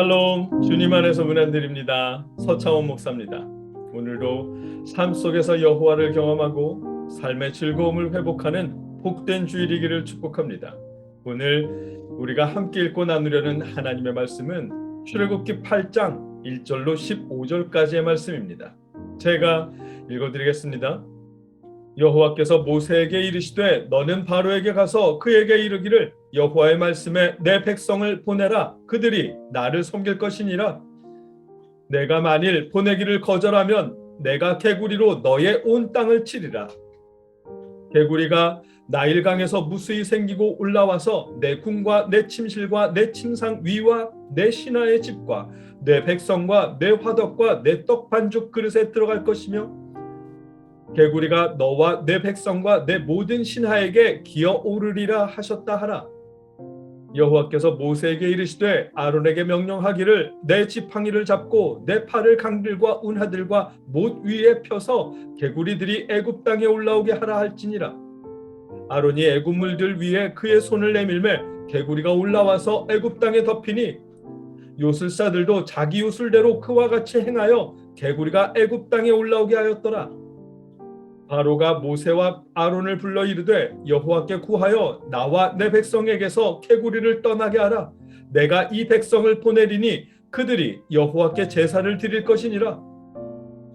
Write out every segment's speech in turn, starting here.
샬롬, 주님 안에서 문안드립니다. 서창원 목사입니다. 오늘도 삶 속에서 여호와를 경험하고 삶의 즐거움을 회복하는 복된 주일이기를 축복합니다. 오늘 우리가 함께 읽고 나누려는 하나님의 말씀은 출애굽기 8장 1절로 15절까지의 말씀입니다. 제가 읽어드리겠습니다. 여호와께서 모세에게 이르시되 너는 바로에게 가서 그에게 이르기를 여호와의 말씀에 내 백성을 보내라. 그들이 나를 섬길 것이니라. 내가 만일 보내기를 거절하면 내가 개구리로 너의 온 땅을 치리라. 개구리가 나일강에서 무수히 생기고 올라와서 내 궁과 내 침실과 내 침상 위와 내 신하의 집과 내 백성과 내 화덕과 내 떡 반죽 그릇에 들어갈 것이며 개구리가 너와 내 백성과 내 모든 신하에게 기어오르리라 하셨다 하라. 여호와께서 모세에게 이르시되 아론에게 명령하기를 내 지팡이를 잡고 내 팔을 강들과 운하들과 못 위에 펴서 개구리들이 애굽 땅에 올라오게 하라 할지니라. 아론이 애굽 물들 위에 그의 손을 내밀매 개구리가 올라와서 애굽 땅에 덮이니 요술사들도 자기 요술대로 그와 같이 행하여 개구리가 애굽 땅에 올라오게 하였더라. 바로가 모세와 아론을 불러 이르되 여호와께 구하여 나와 내 백성에게서 개구리를 떠나게 하라. 내가 이 백성을 보내리니 그들이 여호와께 제사를 드릴 것이니라.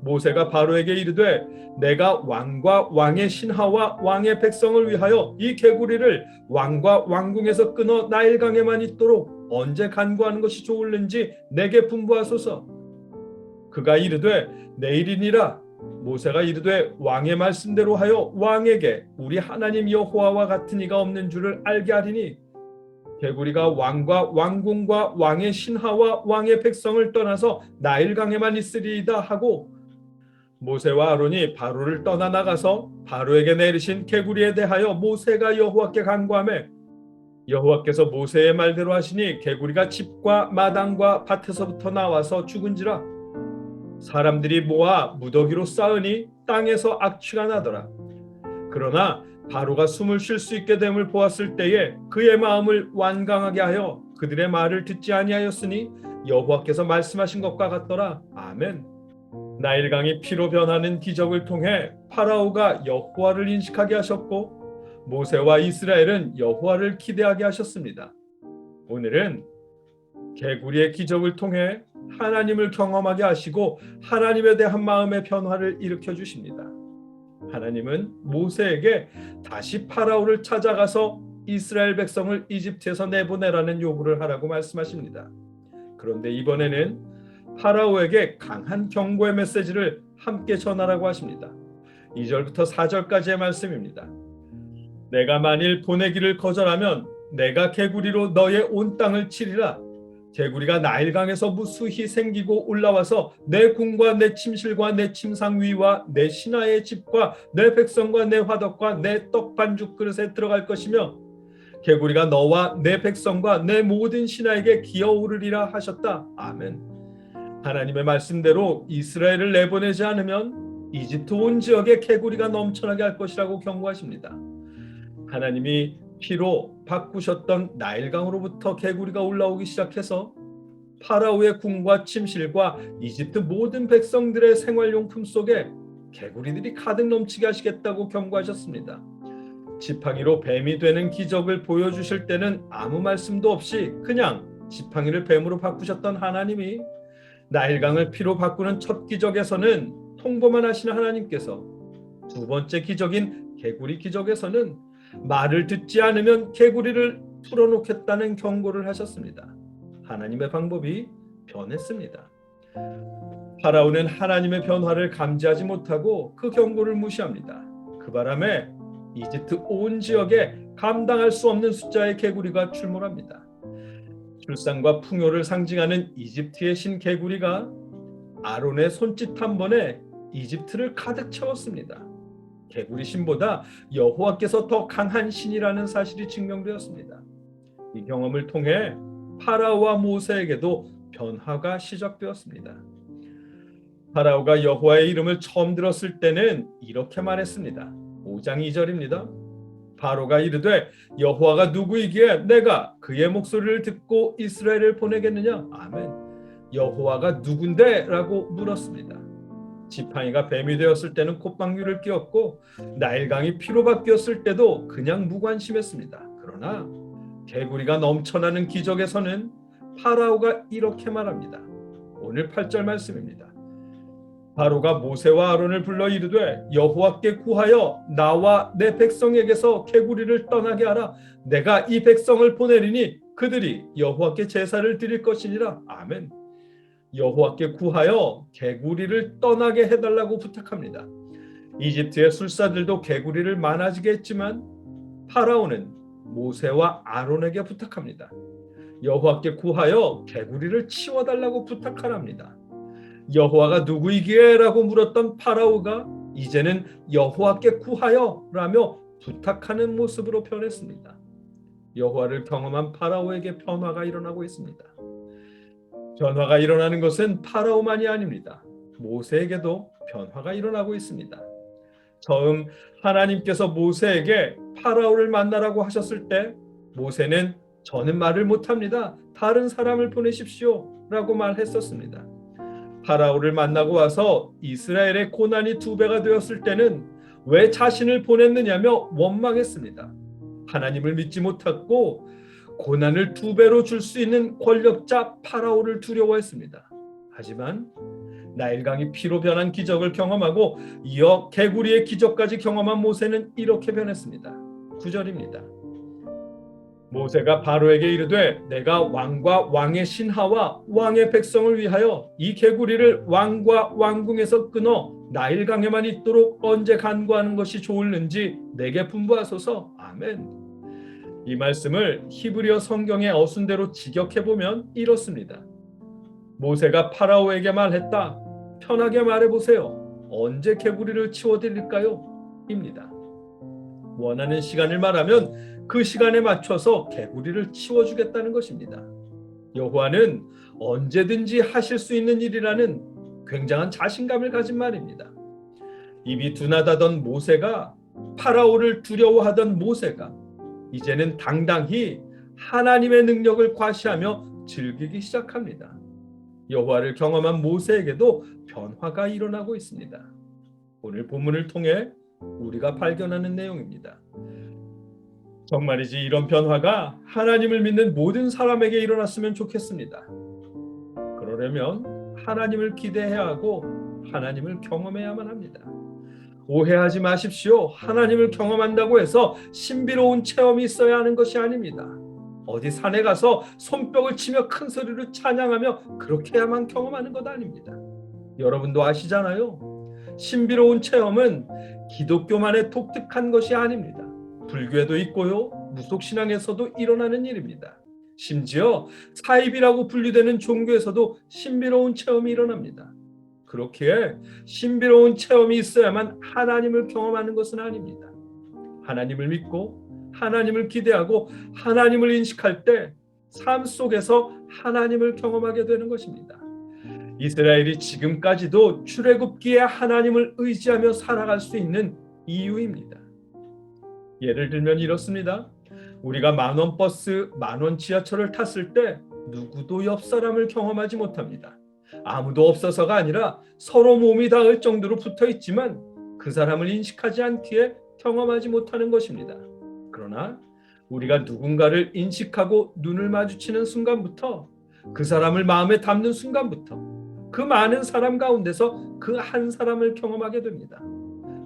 모세가 바로에게 이르되 내가 왕과 왕의 신하와 왕의 백성을 위하여 이 개구리를 왕과 왕궁에서 끊어 나일강에만 있도록 언제 간구하는 것이 좋을는지 내게 분부하소서. 그가 이르되 내일이니라. 모세가 이르되 왕의 말씀대로 하여 왕에게 우리 하나님 여호와와 같은 이가 없는 줄을 알게 하리니 개구리가 왕과 왕궁과 왕의 신하와 왕의 백성을 떠나서 나일강에만 있으리이다 하고 모세와 아론이 바로를 떠나 나가서 바로에게 내리신 개구리에 대하여 모세가 여호와께 간구하매 여호와께서 모세의 말대로 하시니 개구리가 집과 마당과 밭에서부터 나와서 죽은지라. 사람들이 모아 무더기로 쌓으니 땅에서 악취가 나더라. 그러나 바로가 숨을 쉴 수 있게 됨을 보았을 때에 그의 마음을 완강하게 하여 그들의 말을 듣지 아니하였으니 여호와께서 말씀하신 것과 같더라. 아멘. 나일강이 피로 변하는 기적을 통해 파라오가 여호와를 인식하게 하셨고 모세와 이스라엘은 여호와를 기대하게 하셨습니다. 오늘은 개구리의 기적을 통해 하나님을 경험하게 하시고 하나님에 대한 마음의 변화를 일으켜 주십니다. 하나님은 모세에게 다시 파라오를 찾아가서 이스라엘 백성을 이집트에서 내보내라는 요구를 하라고 말씀하십니다. 그런데 이번에는 파라오에게 강한 경고의 메시지를 함께 전하라고 하십니다. 2절부터 4절까지의 말씀입니다. 내가 만일 보내기를 거절하면 내가 개구리로 너의 온 땅을 치리라. 개구리가 나일강에서 무수히 생기고 올라와서 내 궁과 내 침실과 내 침상 위와 내 신하의 집과 내 백성과 내 화덕과 내 떡 반죽 그릇에 들어갈 것이며 개구리가 너와 내 백성과 내 모든 신하에게 기어오르리라 하셨다. 아멘. 하나님의 말씀대로 이스라엘을 내보내지 않으면 이집트 온 지역에 개구리가 넘쳐나게 할 것이라고 경고하십니다. 하나님이 피로 바꾸셨던 나일강으로부터 개구리가 올라오기 시작해서 파라오의 궁과 침실과 이집트 모든 백성들의 생활용품 속에 개구리들이 가득 넘치게 하시겠다고 경고하셨습니다. 지팡이로 뱀이 되는 기적을 보여주실 때는 아무 말씀도 없이 그냥 지팡이를 뱀으로 바꾸셨던 하나님이 나일강을 피로 바꾸는 첫 기적에서는 통보만 하시는 하나님께서 두 번째 기적인 개구리 기적에서는 말을 듣지 않으면 개구리를 풀어놓겠다는 경고를 하셨습니다. 하나님의 방법이 변했습니다. 파라오는 하나님의 변화를 감지하지 못하고 그 경고를 무시합니다. 그 바람에 이집트 온 지역에 감당할 수 없는 숫자의 개구리가 출몰합니다. 출산과 풍요를 상징하는 이집트의 신 개구리가 아론의 손짓 한 번에 이집트를 가득 채웠습니다. 개구리 신보다 여호와께서 더 강한 신이라는 사실이 증명되었습니다. 이 경험을 통해 파라오와 모세에게도 변화가 시작되었습니다. 파라오가 여호와의 이름을 처음 들었을 때는 이렇게 말했습니다. 5장 2절입니다. 바로가 이르되 여호와가 누구이기에 내가 그의 목소리를 듣고 이스라엘을 보내겠느냐. 아멘. 여호와가 누군데? 라고 물었습니다. 지팡이가 뱀이 되었을 때는 콧방귀를 뀌었고 나일강이 피로 바뀌었을 때도 그냥 무관심했습니다. 그러나 개구리가 넘쳐나는 기적에서는 파라오가 이렇게 말합니다. 오늘 8절 말씀입니다. 바로가 모세와 아론을 불러 이르되 여호와께 구하여 나와 내 백성에게서 개구리를 떠나게 하라. 내가 이 백성을 보내리니 그들이 여호와께 제사를 드릴 것이니라. 아멘. 여호와께 구하여 개구리를 떠나게 해달라고 부탁합니다. 이집트의 술사들도 개구리를 많아지게 했지만 파라오는 모세와 아론에게 부탁합니다. 여호와께 구하여 개구리를 치워달라고 부탁하랍니다. 여호와가 누구이기에? 라고 물었던 파라오가 이제는 여호와께 구하여 라며 부탁하는 모습으로 변했습니다. 여호와를 경험한 파라오에게 변화가 일어나고 있습니다. 변화가 일어나는 것은 파라오만이 아닙니다. 모세에게도 변화가 일어나고 있습니다. 처음 하나님께서 모세에게 파라오를 만나라고 하셨을 때 모세는 저는 말을 못합니다. 다른 사람을 보내십시오 라고 말했었습니다. 파라오를 만나고 와서 이스라엘의 고난이 2배가 되었을 때는 왜 자신을 보냈느냐며 원망했습니다. 하나님을 믿지 못했고 고난을 2배로 줄 수 있는 권력자 파라오를 두려워했습니다. 하지만 나일강이 피로 변한 기적을 경험하고 이어 개구리의 기적까지 경험한 모세는 이렇게 변했습니다. 9절입니다. 모세가 바로에게 이르되 내가 왕과 왕의 신하와 왕의 백성을 위하여 이 개구리를 왕과 왕궁에서 끊어 나일강에만 있도록 언제 간구하는 것이 좋을는지 내게 분부하소서. 아멘. 이 말씀을 히브리어 성경의 어순대로 직역해보면 이렇습니다. 모세가 파라오에게 말했다. 편하게 말해보세요. 언제 개구리를 치워드릴까요? 입니다. 원하는 시간을 말하면 그 시간에 맞춰서 개구리를 치워주겠다는 것입니다. 여호와는 언제든지 하실 수 있는 일이라는 굉장한 자신감을 가진 말입니다. 입이 둔하다던 모세가, 파라오를 두려워하던 모세가 이제는 당당히 하나님의 능력을 과시하며 즐기기 시작합니다. 여호와를 경험한 모세에게도 변화가 일어나고 있습니다. 오늘 본문을 통해 우리가 발견하는 내용입니다. 정말이지 이런 변화가 하나님을 믿는 모든 사람에게 일어났으면 좋겠습니다. 그러려면 하나님을 기대해야 하고 하나님을 경험해야만 합니다. 오해하지 마십시오. 하나님을 경험한다고 해서 신비로운 체험이 있어야 하는 것이 아닙니다. 어디 산에 가서 손뼉을 치며 큰 소리로 찬양하며 그렇게야만 경험하는 것 아닙니다. 여러분도 아시잖아요. 신비로운 체험은 기독교만의 독특한 것이 아닙니다. 불교에도 있고요. 무속신앙에서도 일어나는 일입니다. 심지어 사입이라고 분류되는 종교에서도 신비로운 체험이 일어납니다. 그렇기에 신비로운 체험이 있어야만 하나님을 경험하는 것은 아닙니다. 하나님을 믿고 하나님을 기대하고 하나님을 인식할 때 삶 속에서 하나님을 경험하게 되는 것입니다. 이스라엘이 지금까지도 출애굽기에 하나님을 의지하며 살아갈 수 있는 이유입니다. 예를 들면 이렇습니다. 우리가 만원 버스, 만원 지하철을 탔을 때 누구도 옆 사람을 경험하지 못합니다. 아무도 없어서가 아니라 서로 몸이 닿을 정도로 붙어 있지만 그 사람을 인식하지 않기에 경험하지 못하는 것입니다. 그러나 우리가 누군가를 인식하고 눈을 마주치는 순간부터, 그 사람을 마음에 담는 순간부터 그 많은 사람 가운데서 그 한 사람을 경험하게 됩니다.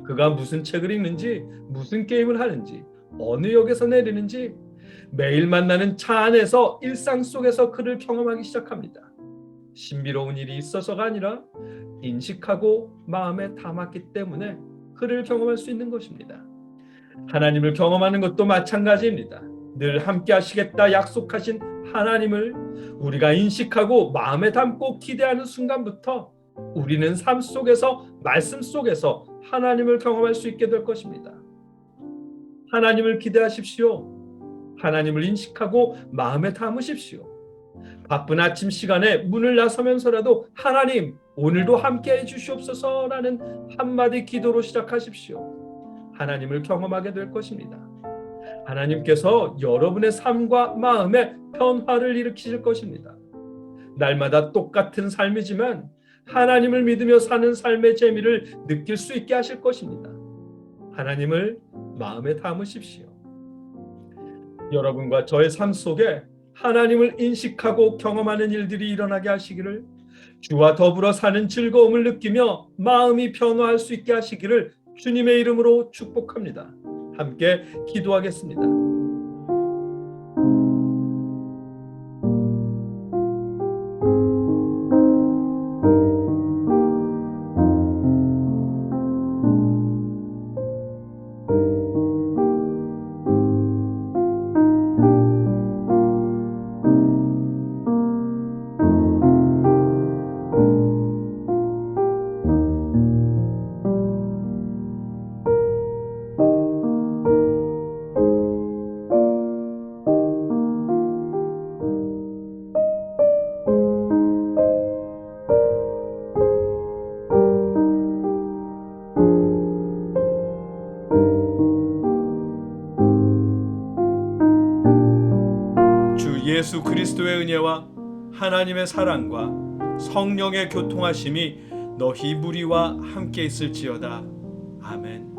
그가 무슨 책을 읽는지, 무슨 게임을 하는지, 어느 역에서 내리는지, 매일 만나는 차 안에서 일상 속에서 그를 경험하기 시작합니다. 신비로운 일이 있어서가 아니라 인식하고 마음에 담았기 때문에 그를 경험할 수 있는 것입니다. 하나님을 경험하는 것도 마찬가지입니다. 늘 함께 하시겠다 약속하신 하나님을 우리가 인식하고 마음에 담고 기대하는 순간부터 우리는 삶 속에서, 말씀 속에서 하나님을 경험할 수 있게 될 것입니다. 하나님을 기대하십시오. 하나님을 인식하고 마음에 담으십시오. 바쁜 아침 시간에 문을 나서면서라도 하나님, 오늘도 함께해 주시옵소서라는 한마디 기도로 시작하십시오. 하나님을 경험하게 될 것입니다. 하나님께서 여러분의 삶과 마음에 변화를 일으키실 것입니다. 날마다 똑같은 삶이지만 하나님을 믿으며 사는 삶의 재미를 느낄 수 있게 하실 것입니다. 하나님을 마음에 담으십시오. 여러분과 저의 삶 속에 하나님을 인식하고 경험하는 일들이 일어나게 하시기를, 주와 더불어 사는 즐거움을 느끼며 마음이 변화할 수 있게 하시기를 주님의 이름으로 축복합니다. 함께 기도하겠습니다. 주 예수 그리스도의 은혜와 하나님의 사랑과 성령의 교통하심이 너희 무리와 함께 있을지어다. 아멘.